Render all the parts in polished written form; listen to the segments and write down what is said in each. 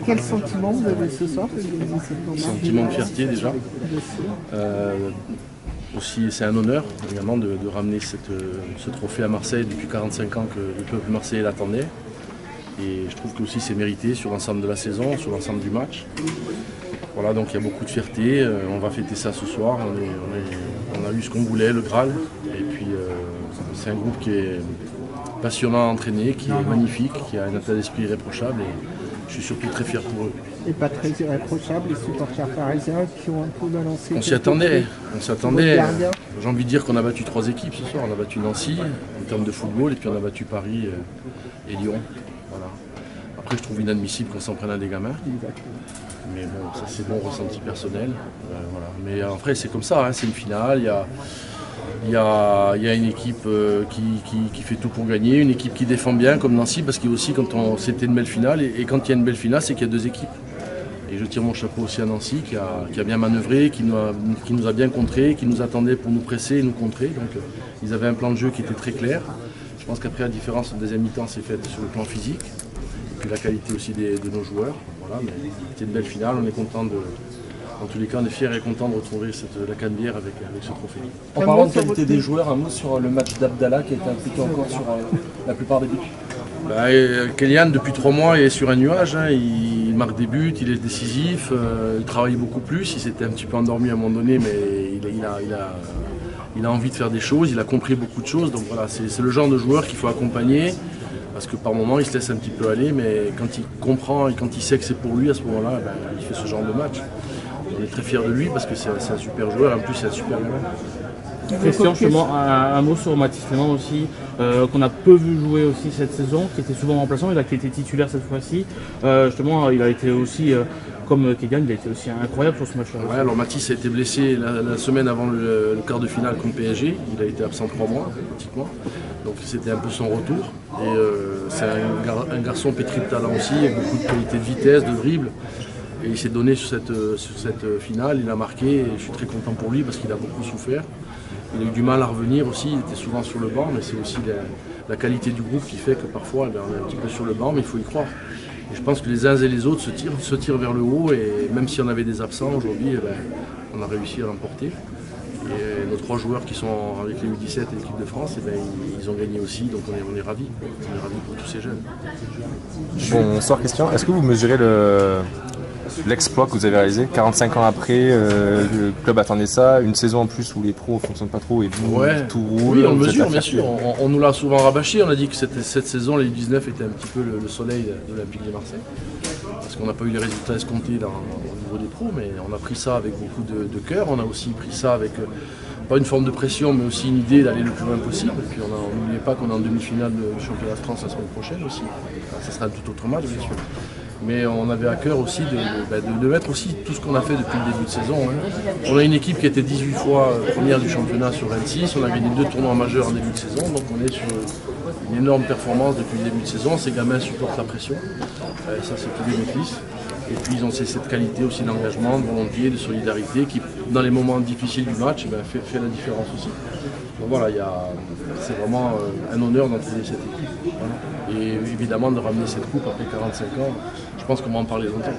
Quel sentiment vous avez ce soir? Sentiment de fierté déjà. Aussi, c'est un honneur également de ramener ce trophée à Marseille depuis 45 ans que le peuple marseillais l'attendait. Et je trouve que aussi c'est mérité sur l'ensemble de la saison, sur l'ensemble du match. Voilà, donc il y a beaucoup de fierté. On va fêter ça ce soir. On a eu ce qu'on voulait, le Graal. Et puis c'est un groupe qui est passionnant à entraîner, qui est magnifique, qui a un état d'esprit irréprochable. Et je suis surtout très fier pour eux. Et pas très irréprochable, les supporters parisiens qui ont un peu balancé. On s'y attendait. J'ai envie de dire qu'on a battu 3 équipes ce soir. On a battu Nancy en termes de football et puis on a battu Paris et Lyon. Voilà. Après, je trouve inadmissible qu'on s'en prenne à des gamins. Mais bon, ça c'est mon ressenti personnel. Voilà. Mais après, c'est comme ça, hein, c'est une finale. Il y a une équipe qui fait tout pour gagner, une équipe qui défend bien comme Nancy, parce que aussi c'était une belle finale, et quand il y a une belle finale, c'est qu'il y a 2 équipes. Et je tire mon chapeau aussi à Nancy qui a bien manœuvré, qui nous a bien contré, qui nous attendait pour nous presser et nous contrer. Donc ils avaient un plan de jeu qui était très clair. Je pense qu'après la différence en deuxième mi-temps s'est faite sur le plan physique, et puis la qualité aussi de nos joueurs. Voilà, mais c'était une belle finale, on est content en tous les cas, on est fiers et contents de retrouver la Canebière avec ce trophée. En parlant de qualité des joueurs, un mot sur le match d'Abdallah qui a été impliqué encore sur la plupart des buts. Kylian, depuis 3 mois, est sur un nuage. Hein. Il marque des buts, il est décisif, il travaille beaucoup plus. Il s'était un petit peu endormi à un moment donné, mais il a envie de faire des choses, il a compris beaucoup de choses. Donc voilà, c'est le genre de joueur qu'il faut accompagner. Parce que par moments, il se laisse un petit peu aller, mais quand il comprend et quand il sait que c'est pour lui, à ce moment-là, il fait ce genre de match. On est très fiers de lui parce que c'est un super joueur, en plus c'est un super gamin. Christian, justement, un mot sur Mathis Clément aussi, qu'on a peu vu jouer aussi cette saison, qui était souvent remplaçant, il a été titulaire cette fois-ci. Justement, il a été aussi, comme Kylian, il a été aussi incroyable sur ce match-là. Ouais, alors Mathis a été blessé la semaine avant le quart de finale contre PSG, il a été absent 3 mois, pratiquement. Donc c'était un peu son retour. Et c'est un garçon pétri de talent aussi, avec beaucoup de qualité de vitesse, de dribble. Et il s'est donné sur cette finale, il a marqué et je suis très content pour lui parce qu'il a beaucoup souffert. Il a eu du mal à revenir aussi, il était souvent sur le banc, mais c'est aussi la qualité du groupe qui fait que parfois on est un petit peu sur le banc, mais il faut y croire. Et je pense que les uns et les autres se tirent vers le haut et même si on avait des absents aujourd'hui, on a réussi à l'emporter. Et nos 3 joueurs qui sont avec les U17 et l'équipe de France, ils ont gagné aussi, donc on est ravis. On est ravis pour tous ces jeunes. Bonsoir Christian, est-ce que vous mesurez l'exploit que vous avez réalisé 45 ans après, le club attendait ça, une saison en plus où les pros ne fonctionnent pas trop et tout roule. Oui, on le mesure bien sûr, on nous l'a souvent rabâché, on a dit que cette saison, les U19 était un petit peu le soleil de l'Olympique de Marseille. Parce qu'on n'a pas eu les résultats escomptés au niveau des pros, mais on a pris ça avec beaucoup de cœur, on a aussi pris ça avec pas une forme de pression, mais aussi une idée d'aller le plus loin possible. Et puis on n'oubliez pas qu'on est en demi-finale du championnat de France la semaine prochaine aussi. Ça sera un tout autre match bien sûr. Mais on avait à cœur aussi de mettre aussi tout ce qu'on a fait depuis le début de saison. Hein. On a une équipe qui était 18 fois première du championnat sur 26, on a gagné 2 tournois majeurs en début de saison, donc on est sur une énorme performance depuis le début de saison. Ces gamins supportent la pression, ça c'est tous les bénéfices. Et puis ils ont cette qualité aussi d'engagement, de volonté, de solidarité qui, dans les moments difficiles du match, fait la différence aussi. Donc voilà, c'est vraiment un honneur d'entraîner cette équipe. Voilà. Et évidemment de ramener cette coupe après 45 ans, je pense qu'on va en parler longtemps.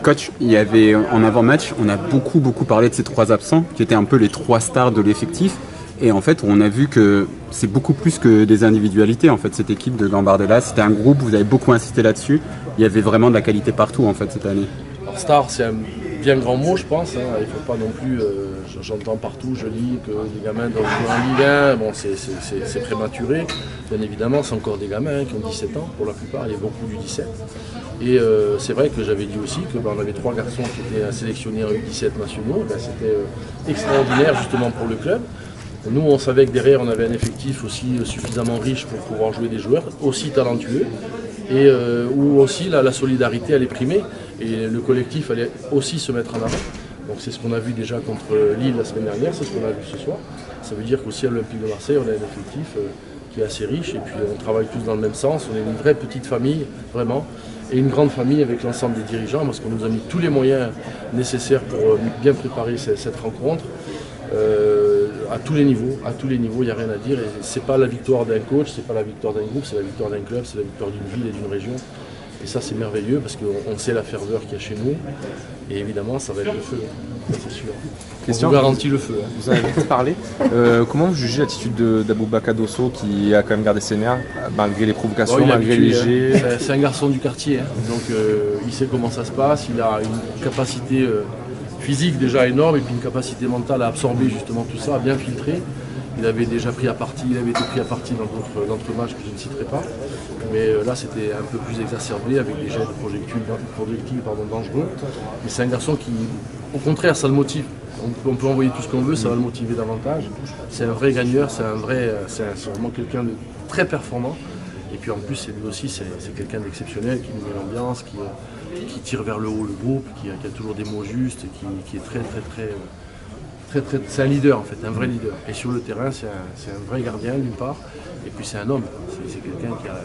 Coach, il y avait en avant-match, on a beaucoup parlé de ces 3 absents, qui étaient un peu les 3 stars de l'effectif. Et en fait, on a vu que c'est beaucoup plus que des individualités, en fait, cette équipe de Gambardella. C'était un groupe, vous avez beaucoup insisté là-dessus. Il y avait vraiment de la qualité partout, en fait, cette année. Alors, star, c'est un bien grand mot, je pense. Hein. Il ne faut pas non plus... j'entends partout, je lis que les gamins doivent jouer en Ligue 1. Bon, c'est prématuré. Bien évidemment, c'est encore des gamins qui ont 17 ans, pour la plupart. Il y a beaucoup du 17. Et c'est vrai que j'avais dit aussi qu'on avait 3 garçons qui étaient sélectionnés en U17 nationaux. C'était extraordinaire, justement, pour le club. Nous, on savait que derrière, on avait un effectif aussi suffisamment riche pour pouvoir jouer des joueurs aussi talentueux et où aussi la solidarité allait primer et le collectif allait aussi se mettre en avant. Donc c'est ce qu'on a vu déjà contre Lille la semaine dernière, c'est ce qu'on a vu ce soir. Ça veut dire qu'aussi à l'Olympique de Marseille, on a un effectif qui est assez riche et puis on travaille tous dans le même sens. On est une vraie petite famille, vraiment, et une grande famille avec l'ensemble des dirigeants parce qu'on nous a mis tous les moyens nécessaires pour bien préparer cette rencontre. À tous les niveaux, il n'y a rien à dire. Ce n'est pas la victoire d'un coach, ce n'est pas la victoire d'un groupe, c'est la victoire d'un club, c'est la victoire d'une ville et d'une région. Et ça c'est merveilleux parce qu'on sait la ferveur qu'il y a chez nous. Et évidemment ça va être le feu, c'est sûr. Question, on vous garantit le feu. Vous en avez peut-être parlé. Comment vous jugez l'attitude d'Aboubacar Dosso qui a quand même gardé ses nerfs malgré les provocations, malgré les jets? C'est un garçon du quartier, donc il sait comment ça se passe, il a une capacité physique déjà énorme et puis une capacité mentale à absorber justement tout ça, à bien filtrer. Il avait déjà pris à partie, il avait été pris à partie dans d'autres matchs que je ne citerai pas. Mais là c'était un peu plus exacerbé avec des jets de projectiles dangereux. Mais c'est un garçon qui, au contraire, ça le motive. On peut envoyer tout ce qu'on veut, ça va le motiver davantage. C'est un vrai gagneur, c'est vraiment quelqu'un de très performant. Et puis en plus, lui aussi, c'est quelqu'un d'exceptionnel qui nous met l'ambiance, qui tire vers le haut le groupe, qui a toujours des mots justes, qui est très, c'est un leader en fait, un vrai leader. Et sur le terrain, c'est un vrai gardien d'une part, et puis c'est un homme. C'est quelqu'un qui a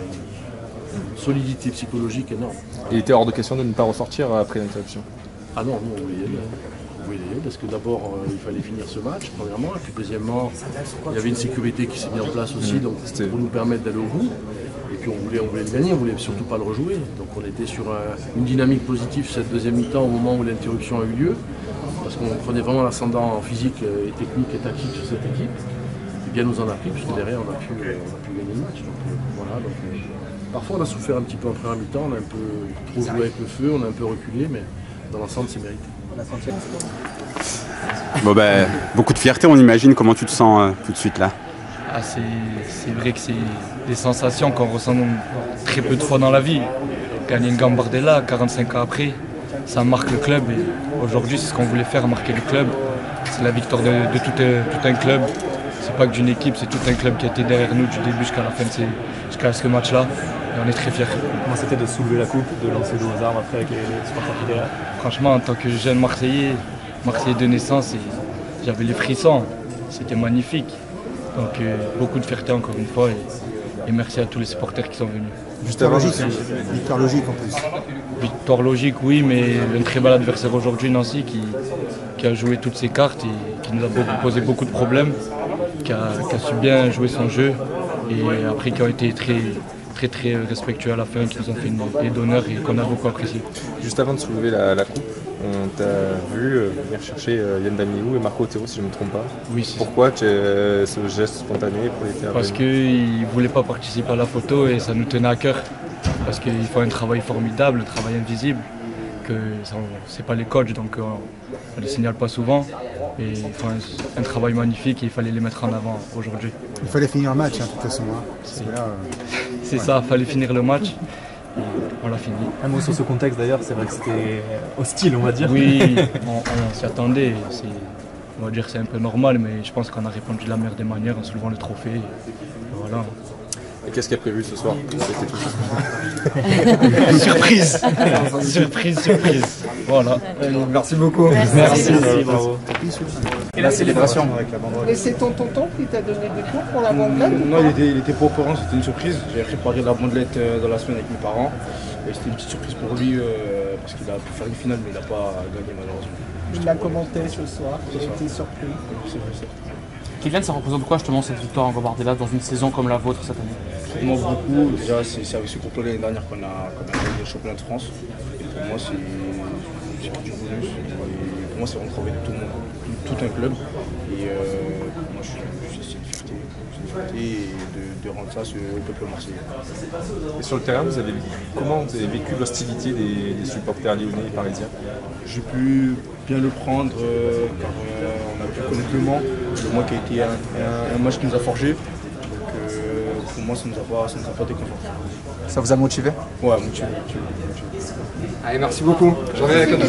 une solidité psychologique énorme. Il était hors de question de ne pas ressortir après l'interruption. Ah non, nous on voulait y aller. On voulait y aller parce que d'abord il fallait finir ce match, premièrement, et puis deuxièmement, il y avait une sécurité qui s'est mise en place aussi, donc pour nous permettre d'aller au bout. Et puis on voulait le gagner, on voulait surtout pas le rejouer. Donc on était sur une dynamique positive cette deuxième mi-temps au moment où l'interruption a eu lieu. Parce qu'on prenait vraiment l'ascendant physique et technique et tactique sur cette équipe. Et bien nous en a pris, puisque derrière on a pu gagner le match. Donc, voilà, parfois on a souffert un petit peu en première mi-temps, on a un peu trop joué avec le feu, on a un peu reculé, mais dans l'ensemble c'est mérité. Bon ben, beaucoup de fierté, on imagine. Comment tu te sens tout de suite là? C'est vrai que c'est des sensations qu'on ressent très peu de fois dans la vie. Gagner une Gambardella 45 ans après, ça marque le club. Et aujourd'hui, c'est ce qu'on voulait faire, marquer le club. C'est la victoire de tout un club. C'est pas que d'une équipe, c'est tout un club qui a été derrière nous du début jusqu'à la fin jusqu'à ce match-là. Et on est très fiers. Comment c'était de soulever la coupe, de lancer l'eau aux armes après avec les supporters qui étaient là? Franchement, en tant que jeune Marseillais de naissance, j'avais les frissons. C'était magnifique. Donc beaucoup de fierté encore une fois et merci à tous les supporters qui sont venus. Victoire logique, hein. Victoire logique en plus. Victoire logique, oui, mais un très bel adversaire aujourd'hui, Nancy, qui a joué toutes ses cartes et qui nous a posé beaucoup de problèmes, qui a su bien jouer son jeu et après qui a été très respectueux à la fin, qui nous ont fait une paix d'honneur et qu'on a beaucoup apprécié. Juste avant de soulever la coupe, on t'a vu venir chercher Yann Damiou et Marco Otero, si je ne me trompe pas. Oui, pourquoi ce geste spontané pour les faire? Parce qu'ils ne voulaient pas participer à la photo et ça nous tenait à cœur. Parce qu'ils font un travail formidable, un travail invisible, que c'est pas les coachs, donc on ne les signale pas souvent. Et ils font un travail magnifique et il fallait les mettre en avant aujourd'hui. Il fallait finir le match, hein, de toute façon. Hein. C'est ça, il fallait finir le match. On l'a fini. Un mot sur ce contexte d'ailleurs, c'est vrai que c'était hostile, on va dire. Oui, on s'y attendait. On va dire que c'est un peu normal, mais je pense qu'on a répondu de la meilleure des manières en soulevant le trophée. Et voilà. Et qu'est-ce qu'il y a prévu ce soir? Surprise. Surprise. Voilà. Merci beaucoup. Merci. Bravo. Et la célébration avec la banderole. Et c'est ton tonton qui t'a donné des cours pour la bandelette? Non, il était pas au courant, c'était une surprise. J'avais préparé la bandelette dans la semaine avec mes parents. Et c'était une petite surprise pour lui parce qu'il a pu faire une finale mais il n'a pas gagné malheureusement. Il l'a commenté ce soir, j'ai été surpris. Kylian, ça représente quoi justement cette victoire en Gambardella dans une saison comme la vôtre cette année? Pour moi beaucoup, déjà c'est avec ce groupe-là l'année dernière qu'on a gagné le championnat de France. Et pour moi c'est du bonus. Et pour moi c'est un travail de tout le monde, tout un club. Et pour moi c'est une fierté de rendre ça au peuple marseillais. Et sur le terrain, comment vous avez vécu l'hostilité des supporters lyonnais et parisiens? J'ai pu bien le prendre car on a pu connaître le Mans qui a été un match qui nous a forgé. Donc pour moi ça nous a pas déconforté. Ça vous a motivé? Ouais, motivé. Allez, merci beaucoup.